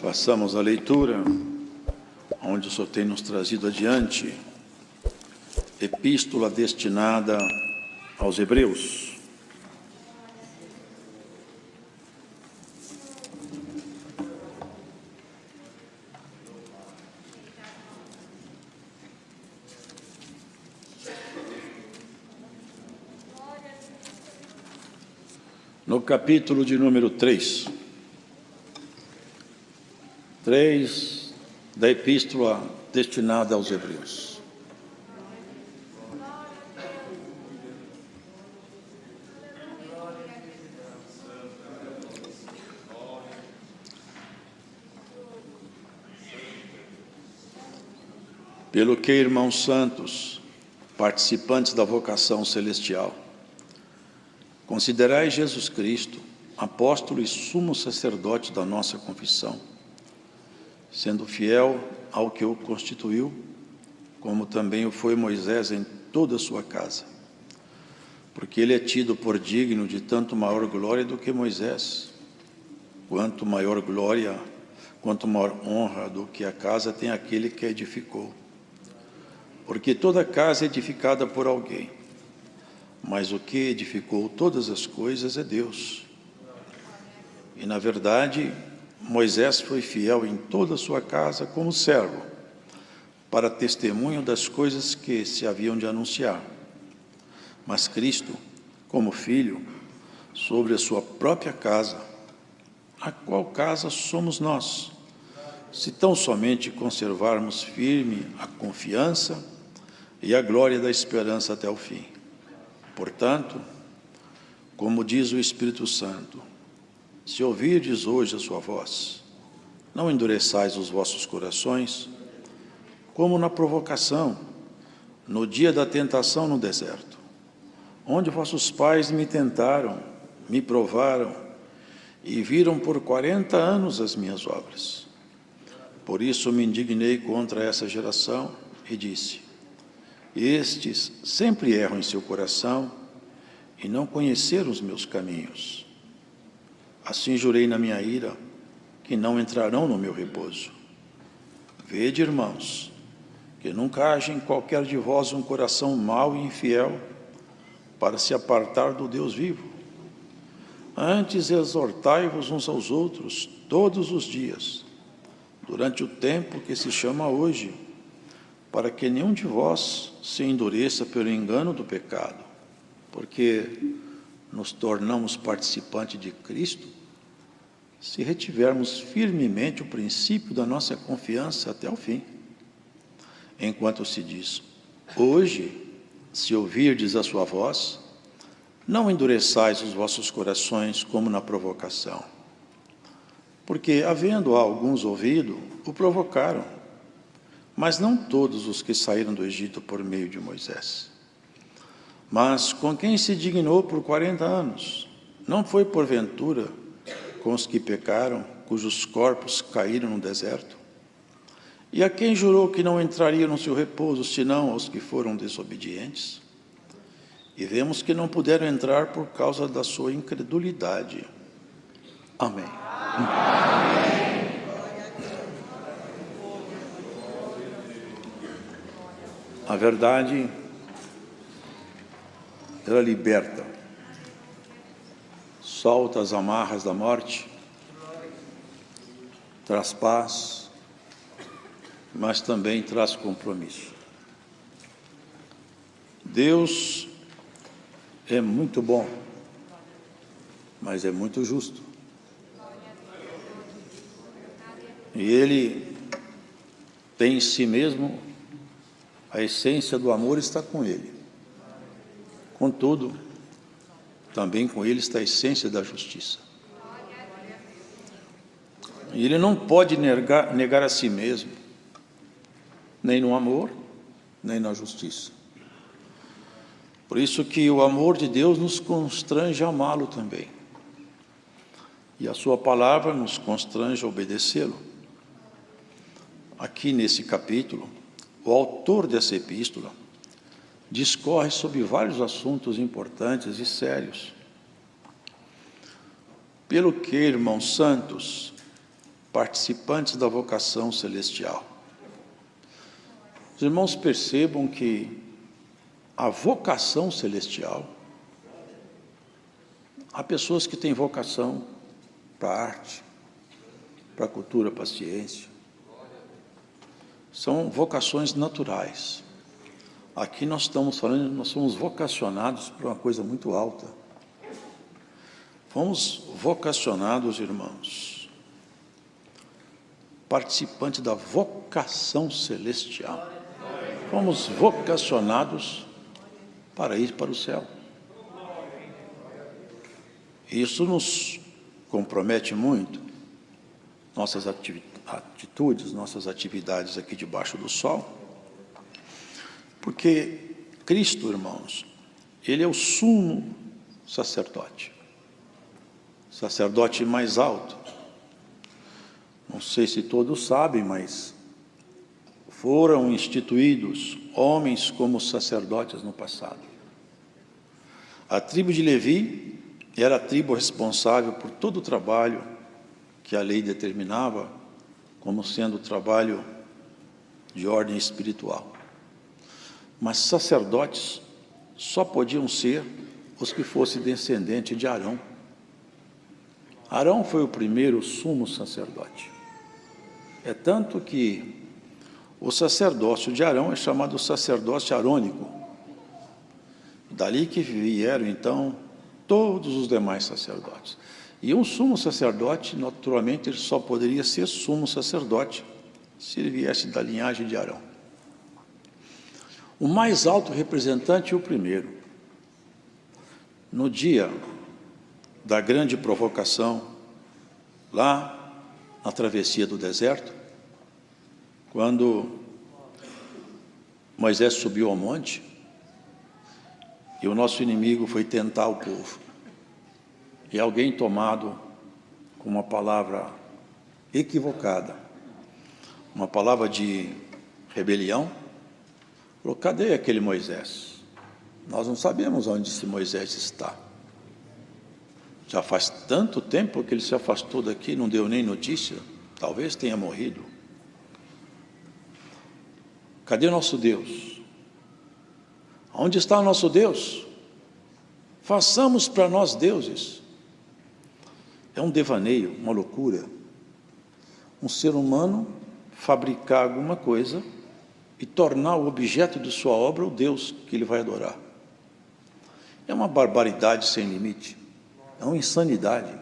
Passamos à leitura, onde o Senhor tem nos trazido adiante, epístola destinada aos Hebreus. No capítulo de número 3 da epístola destinada aos Hebreus. Pelo que, irmãos santos, participantes da vocação celestial, considerai Jesus Cristo, apóstolo e sumo sacerdote da nossa confissão, sendo fiel ao que o constituiu, como também o foi Moisés em toda a sua casa. Porque ele é tido por digno de tanto maior glória do que Moisés, quanto maior honra do que a casa tem aquele que a edificou. Porque toda casa é edificada por alguém, mas o que edificou todas as coisas é Deus. E, na verdade, Moisés foi fiel em toda a sua casa como servo, para testemunho das coisas que se haviam de anunciar. Mas Cristo, como filho, sobre a sua própria casa, a qual casa somos nós, se tão somente conservarmos firme a confiança e a glória da esperança até o fim. Portanto, como diz o Espírito Santo, se ouvirdes hoje a sua voz, não endureçais os vossos corações, como na provocação, no dia da tentação no deserto, onde vossos pais me tentaram, me provaram e viram por 40 anos as minhas obras. Por isso me indignei contra essa geração e disse: estes sempre erram em seu coração e não conheceram os meus caminhos. Assim jurei na minha ira, que não entrarão no meu repouso. Vede, irmãos, que nunca haja em qualquer de vós um coração mau e infiel, para se apartar do Deus vivo. Antes exortai-vos uns aos outros todos os dias, durante o tempo que se chama hoje, para que nenhum de vós se endureça pelo engano do pecado, porque nos tornamos participantes de Cristo, se retivermos firmemente o princípio da nossa confiança até o fim. Enquanto se diz: hoje, se ouvirdes a sua voz, não endureçais os vossos corações como na provocação. Porque, havendo alguns ouvido, o provocaram, mas não todos os que saíram do Egito por meio de Moisés. Mas com quem se dignou por 40 anos, não foi porventura com os que pecaram, cujos corpos caíram no deserto? E a quem jurou que não entraria no seu repouso, senão aos que foram desobedientes? E vemos que não puderam entrar por causa da sua incredulidade. Amém. A verdade, ela liberta, solta as amarras da morte, traz paz, mas também traz compromisso. Deus é muito bom, mas é muito justo. E Ele tem em si mesmo a essência do amor, está com Ele. Contudo, também com Ele está a essência da justiça. E Ele não pode negar a si mesmo, nem no amor, nem na justiça. Por isso que o amor de Deus nos constrange a amá-lo também. E a sua palavra nos constrange a obedecê-lo. Aqui nesse capítulo, o autor dessa epístola discorre sobre vários assuntos importantes e sérios. Pelo que, irmãos santos, participantes da vocação celestial. Os irmãos percebam que a vocação celestial, há pessoas que têm vocação para a arte, para a cultura, para a ciência. São vocações naturais. Aqui nós estamos falando, nós somos vocacionados para uma coisa muito alta. Fomos vocacionados, irmãos, participantes da vocação celestial. Fomos vocacionados para ir para o céu. Isso nos compromete muito, nossas atitudes, nossas atividades aqui debaixo do sol, porque Cristo, irmãos, Ele é o sumo sacerdote, sacerdote mais alto. Não sei se todos sabem, mas foram instituídos homens como sacerdotes no passado. A tribo de Levi era a tribo responsável por todo o trabalho que a lei determinava como sendo trabalho de ordem espiritual. Mas sacerdotes só podiam ser os que fossem descendentes de Arão. Arão foi o primeiro sumo sacerdote. É tanto que o sacerdócio de Arão é chamado sacerdócio arônico. Dali que vieram, então, todos os demais sacerdotes. E um sumo sacerdote, naturalmente, ele só poderia ser sumo sacerdote se ele viesse da linhagem de Arão. O mais alto representante é o primeiro. No dia da grande provocação, lá na travessia do deserto, quando Moisés subiu ao monte e o nosso inimigo foi tentar o povo, e alguém tomado com uma palavra equivocada, uma palavra de rebelião, falou: cadê aquele Moisés? Nós não sabemos onde esse Moisés está. Já faz tanto tempo que ele se afastou daqui, não deu nem notícia, talvez tenha morrido. Cadê o nosso Deus? Onde está o nosso Deus? Façamos para nós deuses. É um devaneio, uma loucura. Um ser humano fabricar alguma coisa e tornar o objeto de sua obra o Deus que ele vai adorar. É uma barbaridade sem limite. É uma insanidade.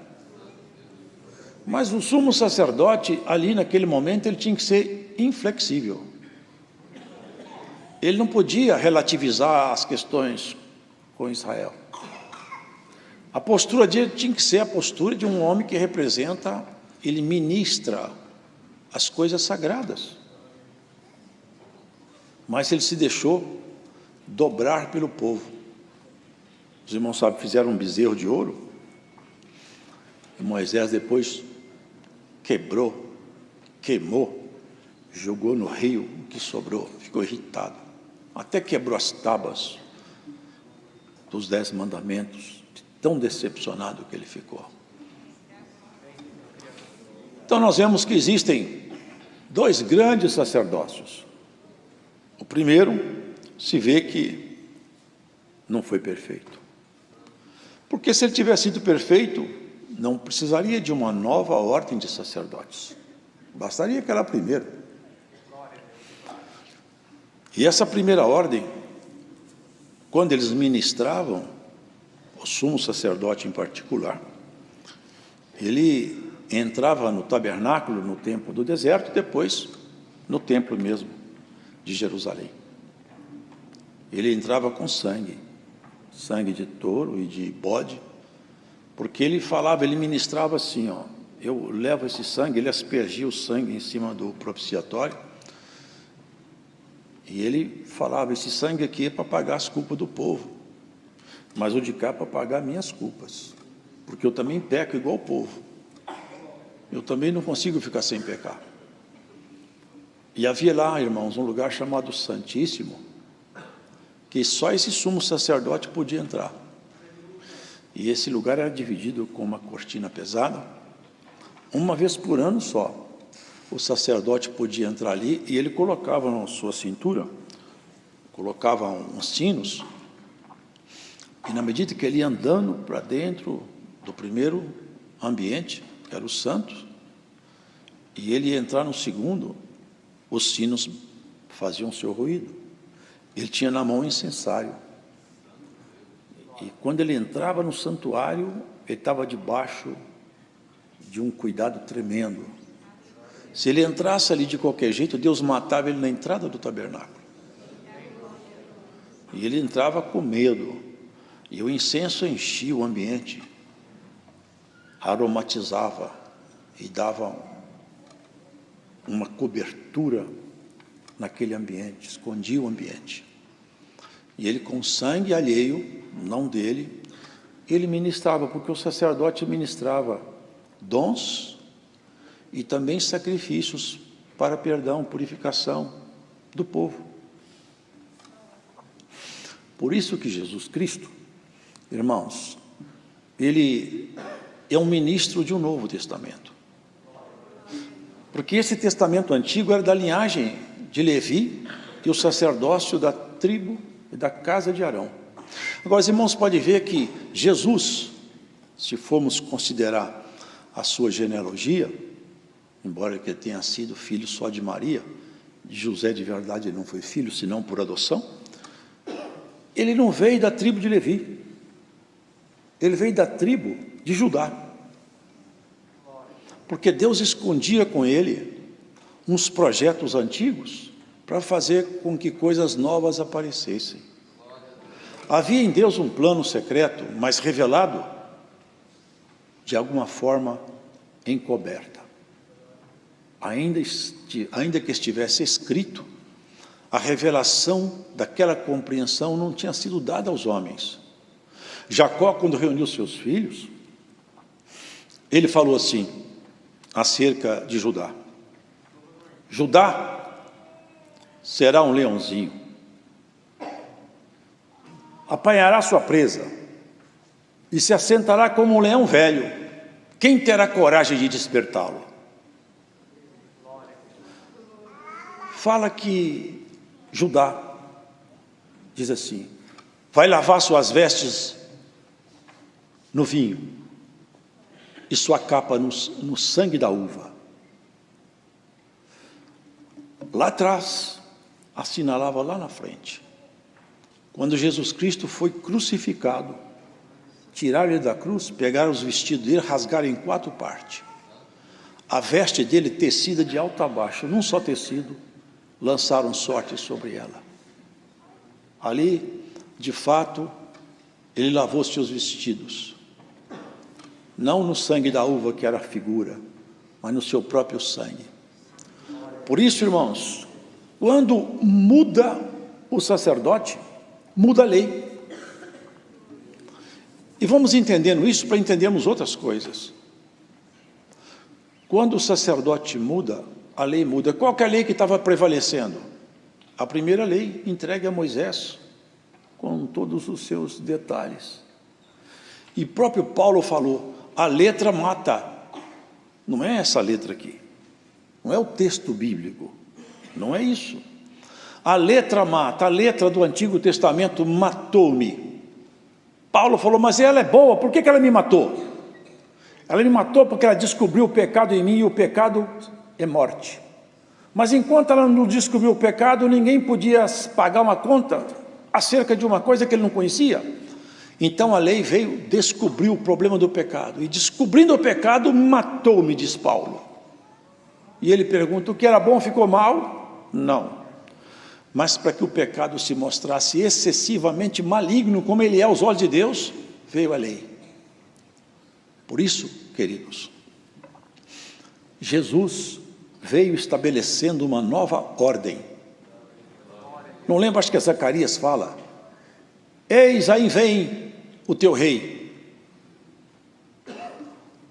Mas o sumo sacerdote, ali naquele momento, ele tinha que ser inflexível. Ele não podia relativizar as questões com Israel. A postura dele tinha que ser a postura de um homem que representa, ele ministra as coisas sagradas. Mas ele se deixou dobrar pelo povo. Os irmãos sabem, fizeram um bezerro de ouro, e Moisés depois quebrou, queimou, jogou no rio o que sobrou, ficou irritado. Até quebrou as tábuas dos 10 mandamentos, de tão decepcionado que ele ficou. Então nós vemos que existem 2 grandes sacerdócios. O primeiro, se vê que não foi perfeito. Porque se ele tivesse sido perfeito, não precisaria de uma nova ordem de sacerdotes. Bastaria aquela primeira. E essa primeira ordem, quando eles ministravam, o sumo sacerdote em particular, ele entrava no tabernáculo, no templo do deserto, e depois no templo mesmo de Jerusalém. Ele entrava com sangue de touro e de bode, porque ele falava, ele ministrava assim, ó, eu levo esse sangue, ele aspergia o sangue em cima do propiciatório, e ele falava, esse sangue aqui é para pagar as culpas do povo, mas o de cá é para pagar minhas culpas, porque eu também peco igual o povo, eu também não consigo ficar sem pecar. E havia lá, irmãos, um lugar chamado Santíssimo, que só esse sumo sacerdote podia entrar. E esse lugar era dividido com uma cortina pesada, uma vez por ano só. o sacerdote podia entrar ali e ele colocava na sua cintura, colocava uns sinos, e na medida que ele ia andando para dentro do primeiro ambiente, que era o santo, e ele ia entrar no segundo, os sinos faziam seu ruído. Ele tinha na mão um incensário. E quando ele entrava no santuário, ele estava debaixo de um cuidado tremendo. Se ele entrasse ali de qualquer jeito, Deus matava ele na entrada do tabernáculo. E ele entrava com medo. E o incenso enchia o ambiente, aromatizava e dava uma cobertura naquele ambiente, escondia o ambiente. E ele, com sangue alheio, não dele, ele ministrava, porque o sacerdote ministrava dons e também sacrifícios para perdão, purificação do povo. Por isso que Jesus Cristo, irmãos, ele é um ministro de um novo testamento. Porque esse testamento antigo era da linhagem de Levi e o sacerdócio da tribo e da casa de Arão. Agora, os irmãos podem ver que Jesus, se formos considerar a sua genealogia, embora ele tenha sido filho só de Maria, de José de verdade ele não foi filho, senão por adoção, ele não veio da tribo de Levi, ele veio da tribo de Judá. Porque Deus escondia com ele uns projetos antigos para fazer com que coisas novas aparecessem. Havia em Deus um plano secreto, mas revelado de alguma forma encoberta. Ainda que estivesse escrito, a revelação daquela compreensão não tinha sido dada aos homens. Jacó, quando reuniu seus filhos, ele falou assim, acerca de Judá: Judá será um leãozinho, apanhará sua presa e se assentará como um leão velho. Quem terá coragem de despertá-lo? Fala que Judá, diz assim, vai lavar suas vestes no vinho e sua capa no sangue da uva. Lá atrás, assinalava lá na frente, quando Jesus Cristo foi crucificado, tiraram ele da cruz, pegaram os vestidos dele, rasgaram em 4 partes. A veste dele tecida de alto a baixo, num só tecido, lançaram sorte sobre ela. Ali, de fato, ele lavou seus vestidos, não no sangue da uva, que era a figura, mas no seu próprio sangue. Por isso, irmãos, quando muda o sacerdote, muda a lei. E vamos entendendo isso para entendermos outras coisas. Quando o sacerdote muda, a lei muda. Qual que é a lei que estava prevalecendo? A primeira lei, entregue a Moisés, com todos os seus detalhes. E próprio Paulo falou, a letra mata. Não é essa letra aqui. Não é o texto bíblico. Não é isso. A letra mata. A letra do Antigo Testamento matou-me. Paulo falou, mas ela é boa, por que ela me matou? Ela me matou porque ela descobriu o pecado em mim, e o pecado é morte. Mas enquanto ela não descobriu o pecado, ninguém podia pagar uma conta acerca de uma coisa que ele não conhecia. Então a lei veio descobrir o problema do pecado, e descobrindo o pecado, matou-me, diz Paulo. E ele pergunta, o que era bom ficou mal? Não. Mas para que o pecado se mostrasse excessivamente maligno, como ele é aos olhos de Deus, veio a lei. Por isso, queridos, Jesus veio estabelecendo uma nova ordem. Não lembra, acho que Zacarias fala, eis aí vem o teu rei,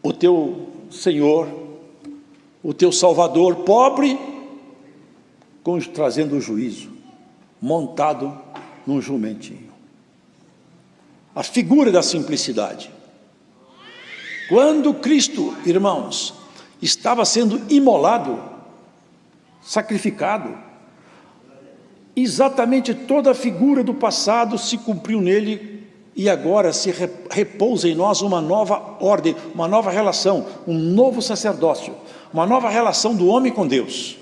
o teu Senhor, o teu Salvador, pobre, trazendo o juízo, montado num jumentinho. A figura da simplicidade. Quando Cristo, irmãos, estava sendo imolado, sacrificado. Exatamente toda a figura do passado se cumpriu nele e agora se repousa em nós uma nova ordem, uma nova relação, um novo sacerdócio, uma nova relação do homem com Deus.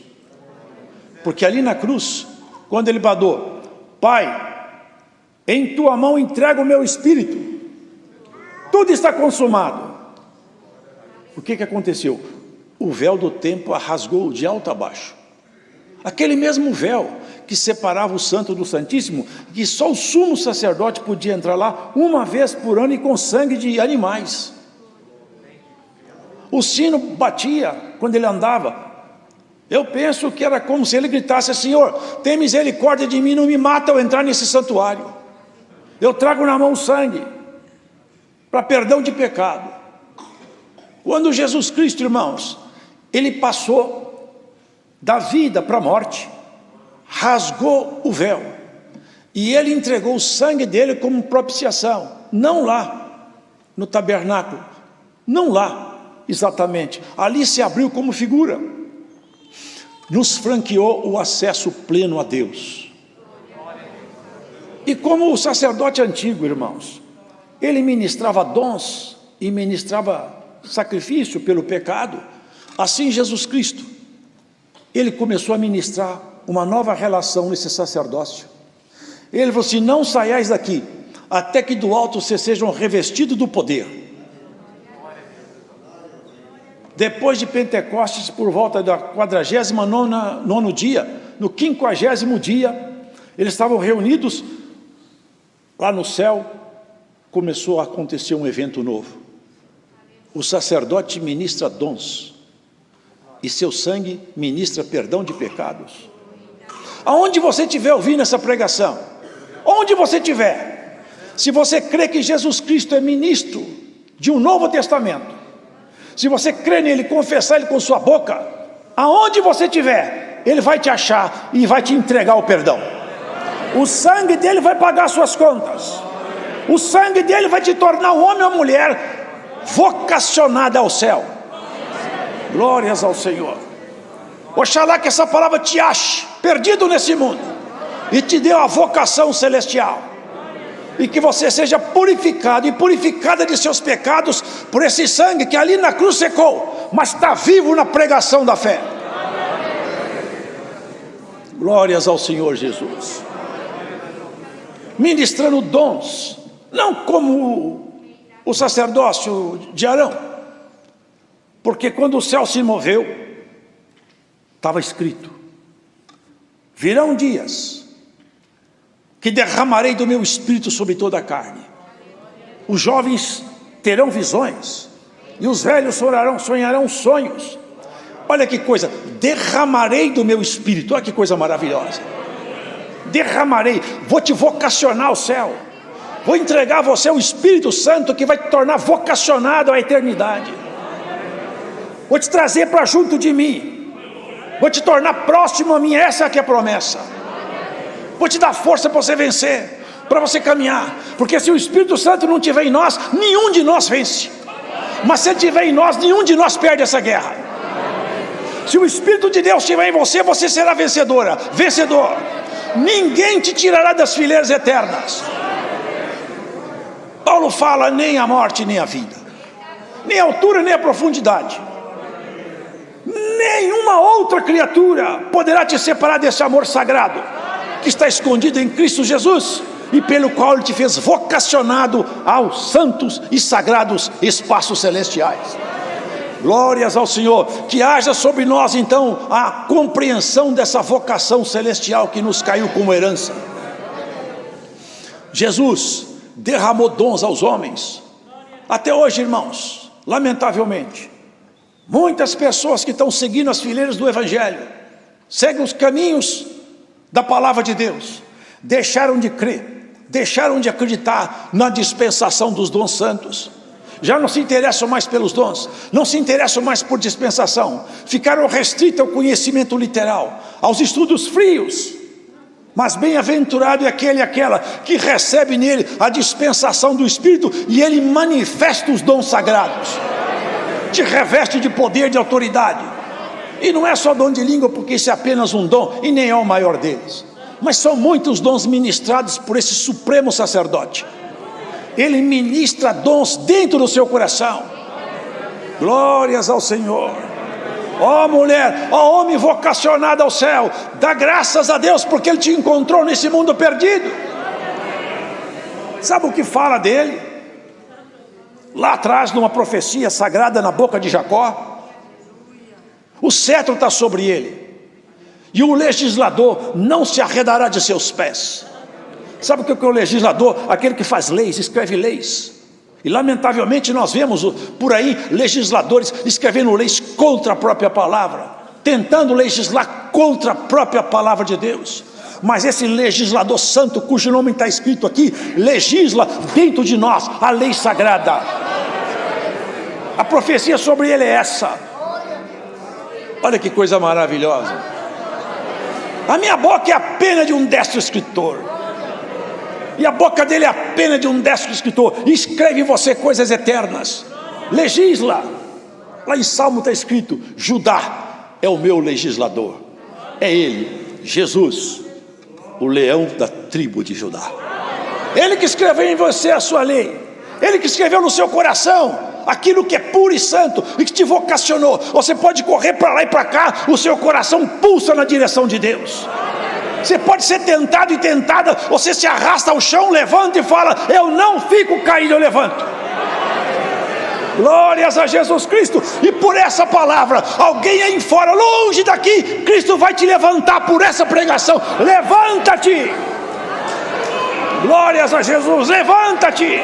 Porque ali na cruz, quando ele bradou: Pai, em tua mão entrego o meu espírito, tudo está consumado. O que aconteceu? O véu do templo a rasgou de alto a baixo. Aquele mesmo véu que separava o santo do santíssimo, que só o sumo sacerdote podia entrar lá uma vez por ano e com sangue de animais. O sino batia quando ele andava. Eu penso que era como se ele gritasse: Senhor, tem misericórdia de mim, não me mata ao entrar nesse santuário. Eu trago na mão sangue para perdão de pecado. Quando Jesus Cristo, irmãos, ele passou da vida para a morte, rasgou o véu, e ele entregou o sangue dele como propiciação, não lá no tabernáculo, não lá exatamente, ali se abriu como figura, nos franqueou o acesso pleno a Deus. E como o sacerdote antigo, irmãos, ele ministrava dons e ministrava sacrifício pelo pecado, assim Jesus Cristo, ele começou a ministrar uma nova relação nesse sacerdócio. Ele falou assim: não saiais daqui, até que do alto vocês sejam revestidos do poder. Depois de Pentecostes, por volta da 49º dia, no 50º dia, eles estavam reunidos lá no céu, começou a acontecer um evento novo. O sacerdote ministra dons, e seu sangue ministra perdão de pecados. Aonde você estiver ouvindo essa pregação, onde você estiver, se você crê que Jesus Cristo é ministro de um novo testamento, se você crê nele, confessar ele com sua boca, aonde você estiver, ele vai te achar e vai te entregar o perdão. O sangue dele vai pagar suas contas. O sangue dele vai te tornar um homem ou mulher vocacionada ao céu. Glórias ao Senhor. Oxalá que essa palavra te ache perdido nesse mundo e te dê a vocação celestial, e que você seja purificado e purificada de seus pecados por esse sangue que ali na cruz secou, mas está vivo na pregação da fé. Glórias ao Senhor Jesus. Ministrando dons, não como o sacerdócio de Arão, porque quando o céu se moveu, estava escrito: virão dias que derramarei do meu espírito sobre toda a carne. Os jovens terão visões, e os velhos sonharão sonhos. Olha que coisa, derramarei do meu espírito, olha que coisa maravilhosa. Derramarei, vou te vocacionar ao céu, vou entregar a você o Espírito Santo que vai te tornar vocacionado à eternidade. Vou te trazer para junto de mim, vou te tornar próximo a mim, essa é a promessa. Vou te dar força para você vencer, para você caminhar, porque se o Espírito Santo não estiver em nós, nenhum de nós vence. Mas se ele estiver em nós, nenhum de nós perde essa guerra. Se o Espírito de Deus estiver em você, você será vencedora, vencedor. Ninguém te tirará das fileiras eternas. Paulo fala: nem a morte, nem a vida, nem a altura, nem a profundidade, nenhuma outra criatura poderá te separar desse amor sagrado que está escondido em Cristo Jesus, e pelo qual ele te fez vocacionado aos santos e sagrados espaços celestiais. Glórias ao Senhor. Que haja sobre nós então a compreensão dessa vocação celestial que nos caiu como herança. Jesus derramou dons aos homens. Até hoje, irmãos, lamentavelmente, muitas pessoas que estão seguindo as fileiras do Evangelho, seguem os caminhos da palavra de Deus, deixaram de crer, deixaram de acreditar na dispensação dos dons santos. Já não se interessam mais pelos dons, não se interessam mais por dispensação, ficaram restritos ao conhecimento literal, aos estudos frios. Mas bem-aventurado é aquele e aquela que recebe nele a dispensação do Espírito, e ele manifesta os dons sagrados, te reveste de poder, de autoridade. E não é só dom de língua, porque isso é apenas um dom, e nem é o maior deles. Mas são muitos dons ministrados por esse supremo sacerdote. Ele ministra dons dentro do seu coração. Glórias ao Senhor. Ó mulher, ó homem vocacionado ao céu, dá graças a Deus porque Ele te encontrou nesse mundo perdido. Sabe o que fala dele? Lá atrás, numa profecia sagrada na boca de Jacó, o cetro está sobre ele, e o legislador não se arredará de seus pés. Sabe o que é o legislador? Aquele que faz leis, escreve leis. E lamentavelmente nós vemos por aí legisladores escrevendo leis contra a própria palavra, tentando legislar contra a própria palavra de Deus. Mas esse legislador santo, cujo nome está escrito aqui, legisla dentro de nós a lei sagrada. A profecia sobre ele é essa. Olha que coisa maravilhosa. A minha boca é a pena de um destro escritor, e a boca dele é a pena de um destro escritor. Escreve em você coisas eternas. Legisla. Lá em Salmo está escrito: Judá é o meu legislador. É ele, Jesus, o leão da tribo de Judá. Ele que escreveu em você a sua lei. Ele que escreveu no seu coração aquilo que é puro e santo, e que te vocacionou. Você pode correr para lá e para cá, o seu coração pulsa na direção de Deus. Você pode ser tentado e tentada, você se arrasta ao chão, levanta e fala: eu não fico caído, eu levanto. Glórias a Jesus Cristo. E por essa palavra, alguém aí fora, longe daqui, Cristo vai te levantar por essa pregação. Levanta-te. Glórias a Jesus, levanta-te.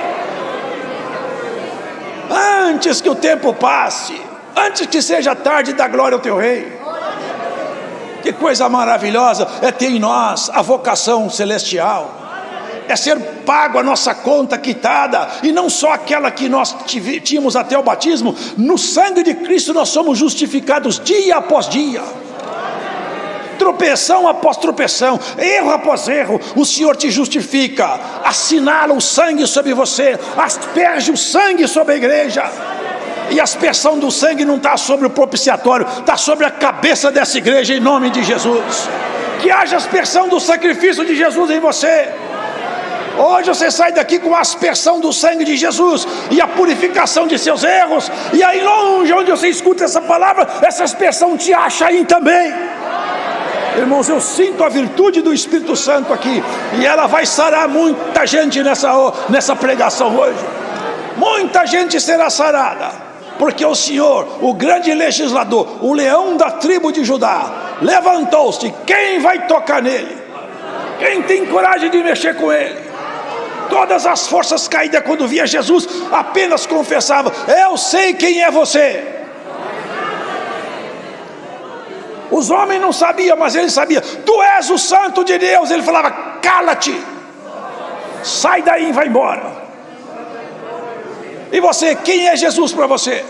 Antes que o tempo passe, antes que seja tarde, dá glória ao teu rei. Que coisa maravilhosa é ter em nós a vocação celestial, é ser pago a nossa conta quitada, e não só aquela que nós tínhamos até o batismo. No sangue de Cristo nós somos justificados dia após dia, tropeção após tropeção, erro após erro. O Senhor te justifica, assinala o sangue sobre você, asperge o sangue sobre a igreja. E a aspersão do sangue não está sobre o propiciatório, está sobre a cabeça dessa igreja, em nome de Jesus. Que haja aspersão do sacrifício de Jesus em você. Hoje você sai daqui com a aspersão do sangue de Jesus e a purificação de seus erros. E aí longe, onde você escuta essa palavra, essa aspersão te acha aí também. Irmãos, eu sinto a virtude do Espírito Santo aqui, e ela vai sarar muita gente nessa pregação hoje. Muita gente será sarada, porque o Senhor, o grande legislador, o leão da tribo de Judá, levantou-se. Quem vai tocar nele? Quem tem coragem de mexer com ele? Todas as forças caídas, quando via Jesus, apenas confessavam: eu sei quem é você. Os homens não sabiam, mas ele sabia: tu és o santo de Deus. Ele falava: cala-te, sai daí e vai embora. E você, quem é Jesus para você?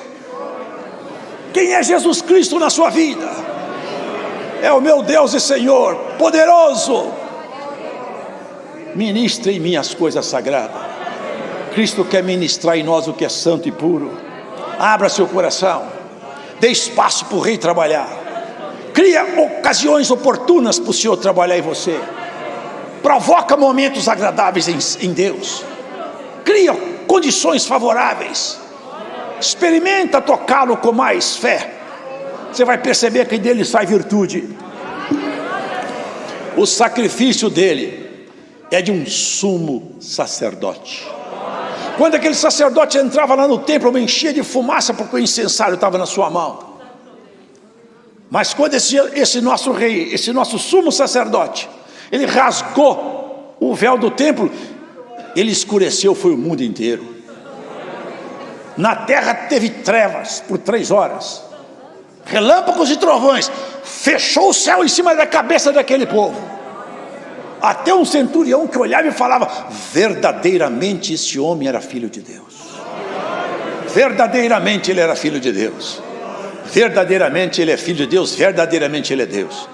Quem é Jesus Cristo na sua vida? É o meu Deus e Senhor poderoso. Ministre em mim as coisas sagradas. Cristo quer ministrar em nós o que é santo e puro. Abra seu coração, dê espaço para o rei trabalhar. Cria ocasiões oportunas para o Senhor trabalhar em você. Provoca momentos agradáveis em Deus. Cria condições favoráveis. Experimenta tocá-lo com mais fé. Você vai perceber que dele sai virtude. O sacrifício dele é de um sumo sacerdote. Quando aquele sacerdote entrava lá no templo, me enchia de fumaça, porque o incensário estava na sua mão. Mas quando esse nosso rei, esse nosso sumo sacerdote, ele rasgou o véu do templo, ele escureceu, foi o mundo inteiro. Na terra teve trevas por 3 horas, relâmpagos e trovões, fechou o céu em cima da cabeça daquele povo. Até um centurião que olhava e falava: verdadeiramente esse homem era filho de Deus. Verdadeiramente ele era filho de Deus. Verdadeiramente ele é filho de Deus. Verdadeiramente ele é Deus.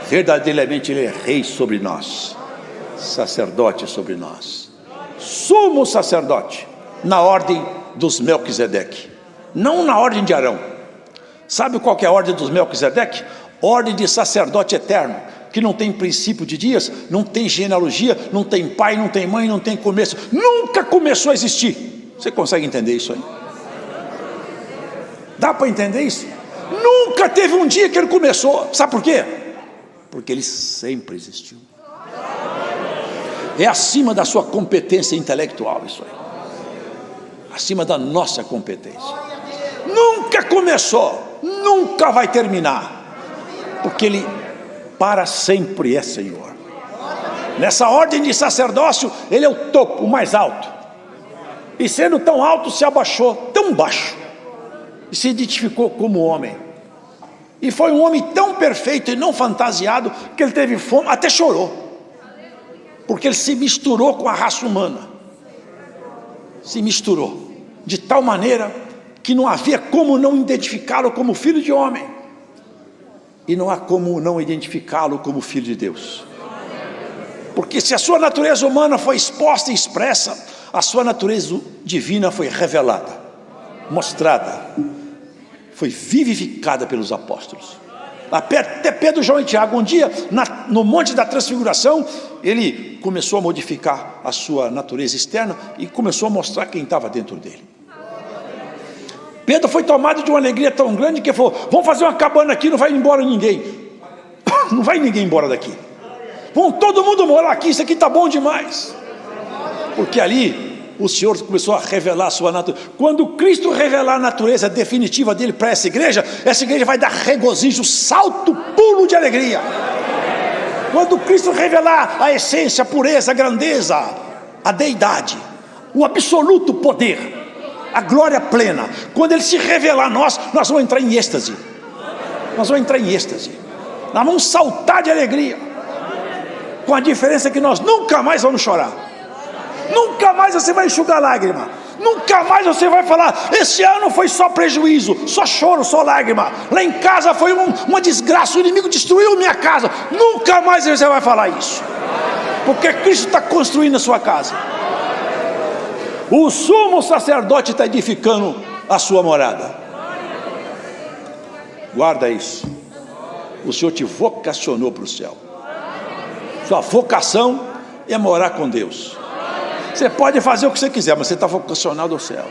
Verdadeiramente ele é rei sobre nós, sacerdote sobre nós, sumo sacerdote, na ordem dos Melquisedeque, não na ordem de Arão. Sabe qual que é a ordem dos Melquisedeque? Ordem de sacerdote eterno, que não tem princípio de dias, não tem genealogia, não tem pai, não tem mãe, não tem começo, nunca começou a existir. Você consegue entender isso aí? Dá para entender isso? Nunca teve um dia que ele começou. Sabe por quê? Porque ele sempre existiu. É acima da sua competência intelectual isso aí, acima da nossa competência. Nunca começou, nunca vai terminar, porque ele para sempre é Senhor. Nessa ordem de sacerdócio, ele é o topo, o mais alto, e sendo tão alto, se abaixou tão baixo, e se identificou como homem, e foi um homem tão perfeito e não fantasiado, que ele teve fome, até chorou, porque ele se misturou com a raça humana, se misturou, de tal maneira, que não havia como não identificá-lo como filho de homem, e não há como não identificá-lo como filho de Deus, porque se a sua natureza humana foi exposta e expressa, a sua natureza divina foi revelada, mostrada, foi vivificada pelos apóstolos, até Pedro, João e Tiago. Um dia, no Monte da Transfiguração, ele começou a modificar a sua natureza externa, e começou a mostrar quem estava dentro dele. Pedro foi tomado de uma alegria tão grande, que falou: vamos fazer uma cabana aqui, não vai embora ninguém, não vai ninguém embora daqui, vamos todo mundo morar aqui, isso aqui está bom demais, porque ali o Senhor começou a revelar a sua natureza. Quando Cristo revelar a natureza definitiva dele para essa igreja vai dar regozijo, salto, pulo de alegria. Quando Cristo revelar a essência, a pureza, a grandeza, a deidade, o absoluto poder, a glória plena, quando ele se revelar a nós vamos entrar em êxtase, nós vamos saltar de alegria, com a diferença que nós nunca mais vamos chorar, nunca mais você vai enxugar lágrima, nunca mais você vai falar: esse ano foi só prejuízo, só choro, só lágrima, lá em casa foi uma desgraça, o inimigo destruiu minha casa. Nunca mais você vai falar isso, porque Cristo está construindo a sua casa. O sumo sacerdote está edificando a sua morada. Guarda isso. O Senhor te vocacionou para o céu. Sua vocação é morar com Deus. Você pode fazer o que você quiser, mas você está vocacionado ao céu.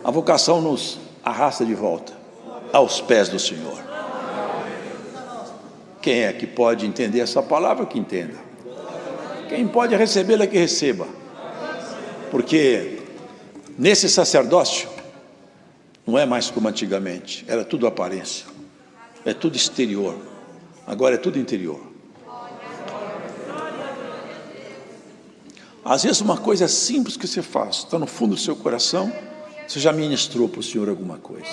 A vocação nos arrasta de volta aos pés do Senhor. Quem é que pode entender essa palavra, que entenda. Quem pode recebê-la, que receba. Porque nesse sacerdócio não é mais como antigamente, era tudo aparência, é tudo exterior, agora é tudo interior. Às vezes uma coisa simples que você faz, está no fundo do seu coração, você já ministrou para o Senhor alguma coisa.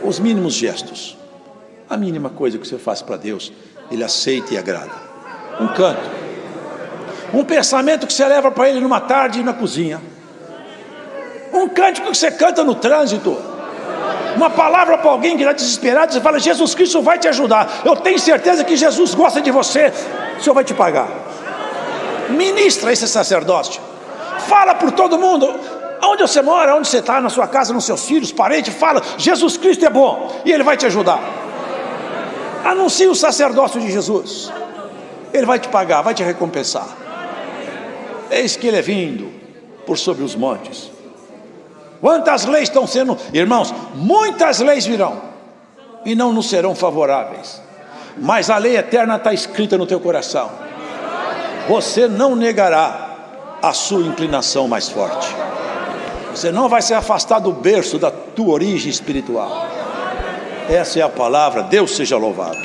Os mínimos gestos, a mínima coisa que você faz para Deus, Ele aceita e agrada. Um canto, um pensamento que você leva para Ele numa tarde na cozinha, um cântico que você canta no trânsito, uma palavra para alguém que está desesperado, você fala: Jesus Cristo vai te ajudar, eu tenho certeza que Jesus gosta de você, o Senhor vai te pagar. Ministra esse sacerdócio, fala por todo mundo, onde você mora, onde você está, na sua casa, nos seus filhos, parentes, fala: Jesus Cristo é bom e Ele vai te ajudar. Anuncie o sacerdócio de Jesus, Ele vai te pagar, vai te recompensar. Eis que Ele é vindo por sobre os montes. Quantas leis estão sendo, irmãos, muitas leis virão e não nos serão favoráveis, mas a lei eterna está escrita no teu coração. Você não negará a sua inclinação mais forte, você não vai se afastar do berço da tua origem espiritual. Essa é a palavra. Deus seja louvado.